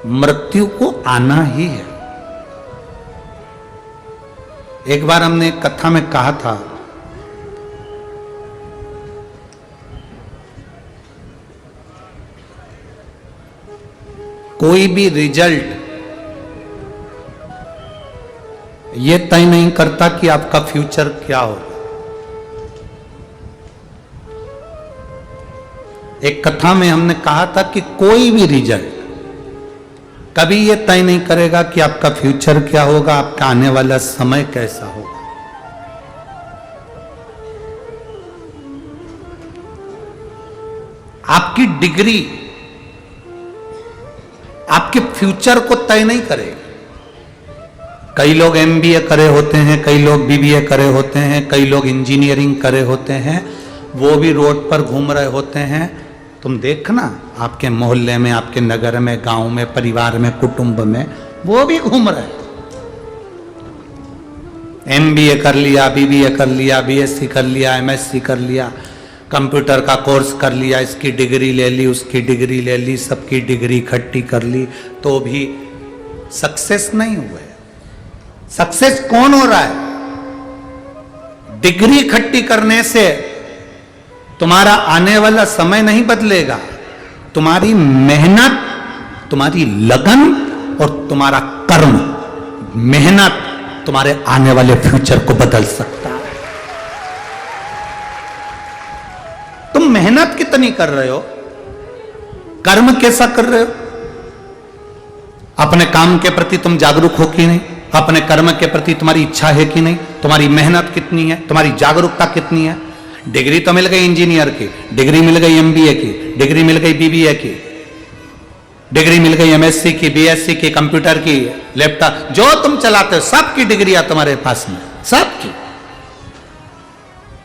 मृत्यु को आना ही है। एक बार हमने एक कथा में कहा था, कोई भी रिजल्ट ये तय नहीं करता कि आपका फ्यूचर क्या होगा। एक कथा में हमने कहा था कि कोई भी रिजल्ट कभी ये तय नहीं करेगा कि आपका फ्यूचर क्या होगा, आपका आने वाला समय कैसा होगा। आपकी डिग्री आपके फ्यूचर को तय नहीं करेगी। कई लोग एमबीए करे होते हैं, कई लोग बीबीए करे होते हैं, कई लोग इंजीनियरिंग करे होते हैं, वो भी रोड पर घूम रहे होते हैं। तुम देखना आपके मोहल्ले में, आपके नगर में, गांव में, परिवार में, कुटुंब में, वो भी घूम रहे। एमबीए कर लिया, बीबीए कर लिया, बीएससी कर लिया, एमएससी कर लिया, कंप्यूटर का कोर्स कर लिया, इसकी डिग्री ले ली, उसकी डिग्री ले ली, सबकी डिग्री इकट्ठी कर ली, तो भी सक्सेस नहीं हुए। सक्सेस कौन हो रहा है? डिग्री इकट्ठी करने से तुम्हारा आने वाला समय नहीं बदलेगा। तुम्हारी मेहनत, तुम्हारी लगन और तुम्हारा कर्म, मेहनत तुम्हारे आने वाले फ्यूचर को बदल सकता है। तुम मेहनत कितनी कर रहे हो, कर्म कैसा कर रहे हो, अपने काम के प्रति तुम जागरूक हो कि नहीं, अपने कर्म के प्रति तुम्हारी इच्छा है कि नहीं, तुम्हारी मेहनत कितनी है, तुम्हारी जागरूकता कितनी है। डिग्री तो मिल गई इंजीनियर की, डिग्री मिल गई एमबीए की, डिग्री मिल गई बीबीए की, डिग्री मिल गई एमएससी की, बीएससी की, कंप्यूटर की, लैपटॉप, जो तुम चलाते हो सबकी डिग्रियां तुम्हारे पास में, सबकी।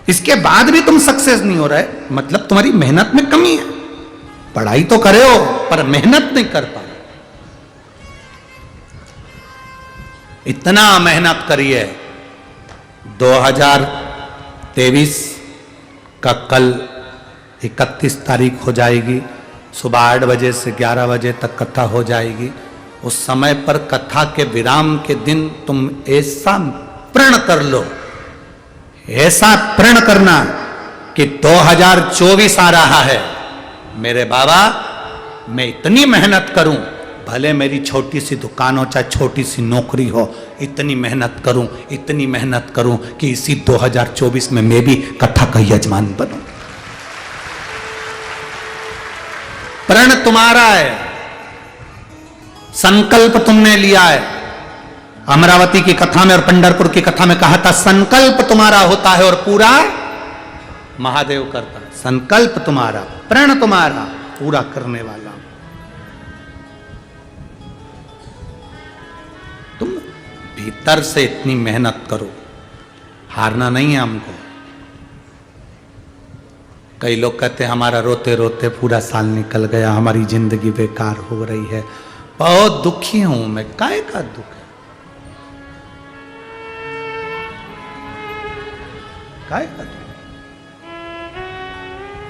इसके बाद भी तुम सक्सेस नहीं हो रहे, मतलब तुम्हारी मेहनत में कमी है। पढ़ाई तो करे हो पर मेहनत नहीं कर पा रहे। इतना मेहनत करिए। 2023 का कल 31 तारीख हो जाएगी। सुबह 8 बजे से 11 बजे तक कथा हो जाएगी। उस समय पर कथा के विराम के दिन तुम ऐसा प्रण कर लो, ऐसा प्रण करना कि 2024 आ रहा है, मेरे बाबा मैं इतनी मेहनत करूं, भले मेरी छोटी सी दुकान हो चाहे छोटी सी नौकरी हो, इतनी मेहनत करूं, इतनी मेहनत करूं कि इसी 2024 में मैं भी कथा का यजमान बनूं। प्रण तुम्हारा है, संकल्प तुमने लिया है। अमरावती की कथा में और पंढरपुर की कथा में कहा था, संकल्प तुम्हारा होता है और पूरा महादेव करता है। संकल्प तुम्हारा, प्रण तुम्हारा, पूरा करने वाला तुम। भीतर से इतनी मेहनत करो, हारना नहीं है हमको। कई लोग कहते हैं हमारा रोते रोते पूरा साल निकल गया, हमारी जिंदगी बेकार हो रही है। बहुत दुखी हूं मैं। काहे का दुख है? काहे का दुख?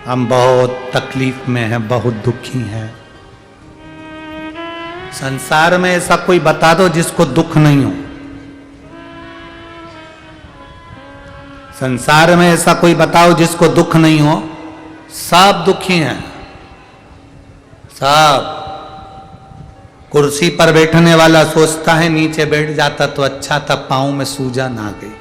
हम बहुत तकलीफ में हैं, बहुत दुखी हैं। संसार में ऐसा कोई बता दो जिसको दुख नहीं हो। संसार में ऐसा कोई बताओ जिसको दुख नहीं हो। सब दुखी हैं, सब। कुर्सी पर बैठने वाला सोचता है नीचे बैठ जाता तो अच्छा था, पांव में सूजन आ गई।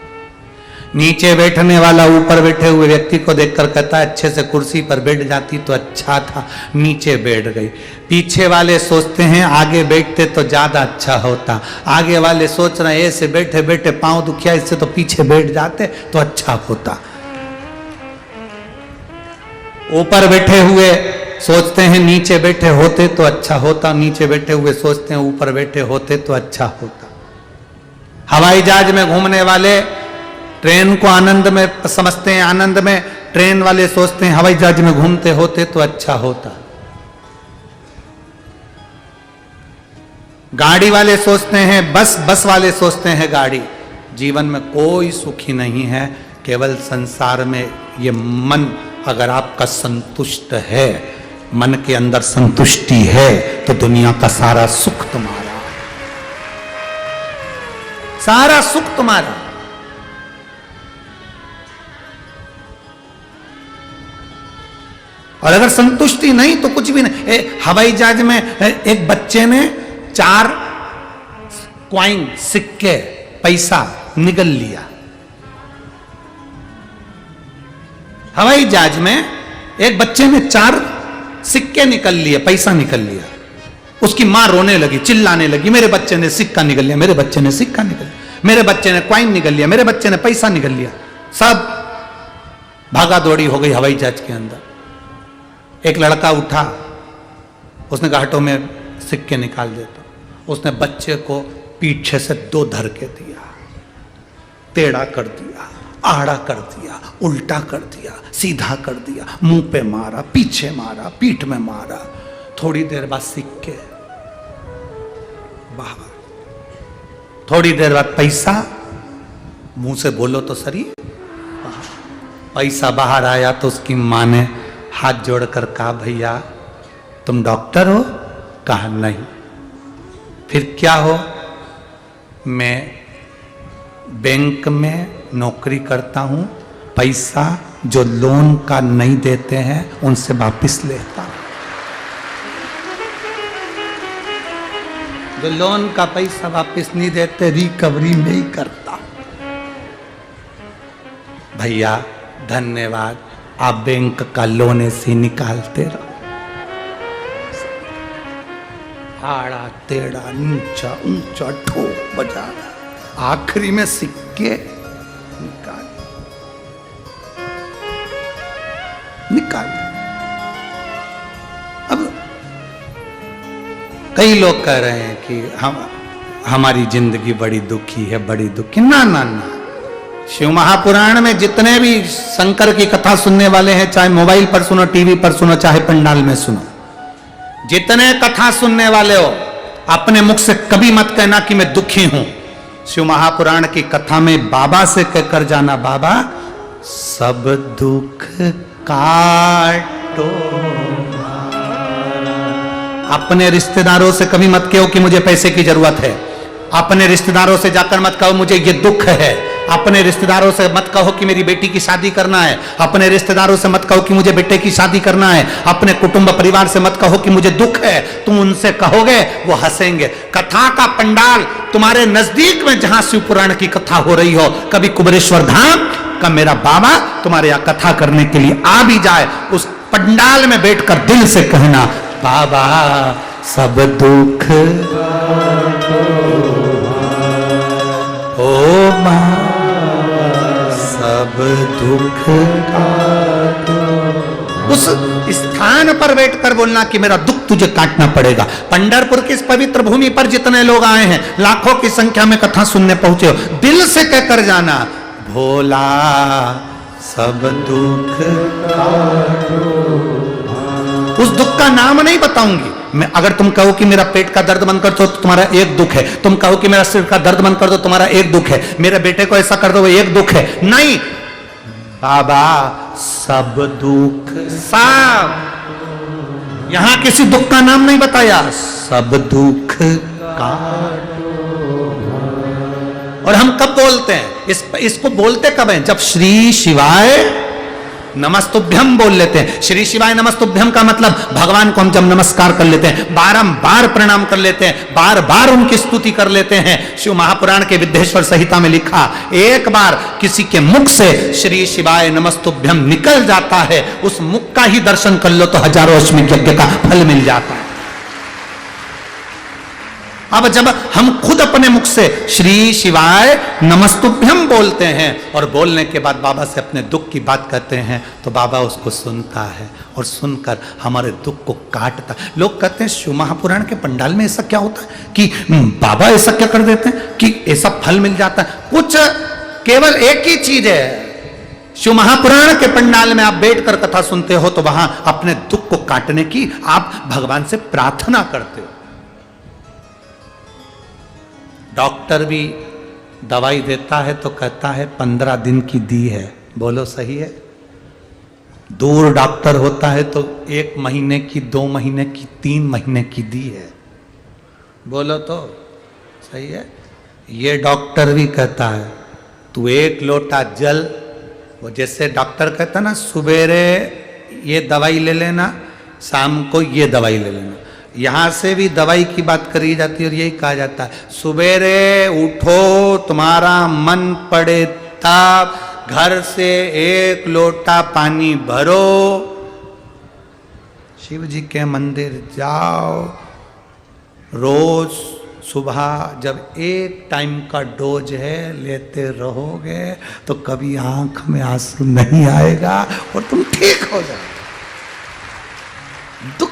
नीचे बैठने वाला ऊपर बैठे हुए व्यक्ति को देखकर कहता है अच्छे से कुर्सी पर बैठ जाती तो अच्छा था, नीचे बैठ गई। पीछे वाले सोचते हैं आगे बैठते तो ज्यादा अच्छा होता। आगे वाले सोच रहे हैं ऐसे बैठे बैठे पांव दुखिया, इससे तो पीछे बैठ जाते तो अच्छा होता। ऊपर बैठे हुए सोचते हैं नीचे बैठे होते तो अच्छा होता, नीचे बैठे हुए सोचते हैं ऊपर बैठे होते तो अच्छा होता। हवाई जहाज में घूमने वाले ट्रेन को आनंद में समझते हैं, आनंद में ट्रेन वाले सोचते हैं हवाई जहाज में घूमते होते तो अच्छा होता। गाड़ी वाले सोचते हैं बस वाले सोचते हैं गाड़ी। जीवन में कोई सुखी नहीं है, केवल संसार में ये मन अगर आपका संतुष्ट है, मन के अंदर संतुष्टि है तो दुनिया का सारा सुख तुम्हारा, सारा सुख तुम्हारा। और अगर संतुष्टि नहीं तो कुछ भी नहीं। हवाई जहाज में एक बच्चे ने 4 क्वाइन, सिक्के, पैसा निगल लिया। हवाई जहाज में एक बच्चे ने 4 सिक्के निकल लिए, पैसा निकल लिया। उसकी मां रोने लगी, चिल्लाने लगी, मेरे बच्चे ने सिक्का निकल लिया, मेरे बच्चे ने सिक्का निकल लिया, मेरे बच्चे ने क्वाइन निकल लिया, मेरे बच्चे ने पैसा निकल लिया। सब भागा दौड़ी हो गई हवाई जहाज के अंदर। एक लड़का उठा, उसने कहा हटो मैं सिक्के निकाल देता। उसने बच्चे को पीछे से 2 धरके दिया, टेढ़ा कर दिया, आड़ा कर दिया, उल्टा कर दिया, सीधा कर दिया, मुंह पे मारा, पीछे मारा, पीठ में मारा। थोड़ी देर बाद सिक्के बाहर, थोड़ी देर बाद पैसा, मुंह से बोलो तो सही, पैसा बाहर आया तो उसकी मां ने हाथ जोड़कर कहा भैया तुम डॉक्टर हो? कहा नहीं। फिर क्या हो? मैं बैंक में नौकरी करता हूं, पैसा जो लोन का नहीं देते हैं उनसे वापस लेता हूं। जो लोन का पैसा वापस नहीं देते रिकवरी नहीं करता। भैया धन्यवाद, आप बैंक का लोन ऐसे निकालते रहो, आड़ा टेढ़ा नीचा ऊंचा ठोक बजा, आखिरी में सिक्के निकाल। अब कई लोग कह रहे हैं कि हमारी जिंदगी बड़ी दुखी है, बड़ी दुखी। ना ना ना, शिव महापुराण में जितने भी शंकर की कथा सुनने वाले हैं, चाहे मोबाइल पर सुनो, टीवी पर सुनो, चाहे पंडाल में सुनो, जितने कथा सुनने वाले हो, अपने मुख से कभी मत कहना कि मैं दुखी हूं। शिव महापुराण की कथा में बाबा से कहकर जाना, बाबा सब दुख काटो। अपने रिश्तेदारों से कभी मत कहो कि मुझे पैसे की जरूरत है। अपने रिश्तेदारों से जाकर मत कहो मुझे ये दुख है। अपने रिश्तेदारों से मत कहो कि मेरी बेटी की शादी करना है। अपने रिश्तेदारों से मत कहो कि मुझे बेटे की शादी करना है। अपने कुटुंब परिवार से मत कहो कि मुझे दुख है। तुम उनसे कहोगे वो हंसेंगे। कथा का पंडाल तुम्हारे नजदीक में जहां शिव पुराण की कथा हो रही हो, कभी कुबेरेश्वर धाम का मेरा बाबा तुम्हारे यहां कथा करने के लिए आ भी जाए, उस पंडाल में बैठकर दिल से कहना, बाबा सब दुख ओ मां सब दुख उस स्थान पर बैठकर बोलना कि मेरा दुख तुझे काटना पड़ेगा। पंढरपुर की इस पवित्र भूमि पर जितने लोग आए हैं, लाखों की संख्या में कथा सुनने पहुंचे हो, दिल से कहकर जाना, भोला सब दुख काटो। उस दुख का नाम नहीं बताऊंगी मैं। अगर तुम कहो कि मेरा पेट का दर्द बंद कर दो तो तुम्हारा एक दुख है। तुम कहो कि मेरा सिर का दर्द बंद कर दो तुम्हारा एक दुख है। मेरे बेटे को ऐसा कर दो वो एक दुख है। नहीं, बाबा सब दुख, सब, यहां किसी दुख का नाम नहीं बताया, सब दुख काटो। और हम कब बोलते हैं इसको बोलते कब हैं? जब श्री शिवाय नमस्तुभ्यम बोल लेते हैं। श्री शिवाय नमस्तुभ्यम का मतलब भगवान को हम जब नमस्कार कर लेते हैं, बारंबार प्रणाम कर लेते हैं, बार बार उनकी स्तुति कर लेते हैं। शिव महापुराण के विद्येश्वर संहिता में लिखा, एक बार किसी के मुख से श्री शिवाय नमस्तुभ्यम निकल जाता है, उस मुख का ही दर्शन कर लो तो हजारों अश्वमेध यज्ञ का फल मिल जाता है। अब जब हम खुद अपने मुख से श्री शिवाय नमस्तुभ्यम बोलते हैं और बोलने के बाद बाबा से अपने दुख की बात कहते हैं तो बाबा उसको सुनता है और सुनकर हमारे दुख को काटता है। लोग कहते हैं शिव महापुराण के पंडाल में ऐसा क्या होता है कि बाबा ऐसा क्या कर देते हैं कि ऐसा फल मिल जाता है? कुछ केवल एक ही चीज है, शिव महापुराण के पंडाल में आप बैठकर कथा सुनते हो तो वहां अपने दुख को काटने की आप भगवान से प्रार्थना करते हो। डॉक्टर भी दवाई देता है तो कहता है 15 दिन की दी है, बोलो सही है? दूर डॉक्टर होता है तो 1 महीने की, 2 महीने की, 3 महीने की दी है। बोलो तो सही है। ये डॉक्टर भी कहता है तू 1 लोटा जल, वो जैसे डॉक्टर कहता ना सुबेरे ये दवाई ले लेना, शाम को ये दवाई ले लेना, यहाँ से भी दवाई की बात करी जाती है और यही कहा जाता है सुबेरे उठो, तुम्हारा मन पड़े तब घर से 1 लोटा पानी भरो, शिव जी के मंदिर जाओ, रोज सुबह जब 1 टाइम का डोज है लेते रहोगे तो कभी आंख में आंसू नहीं आएगा और तुम ठीक हो जाओगे। दुख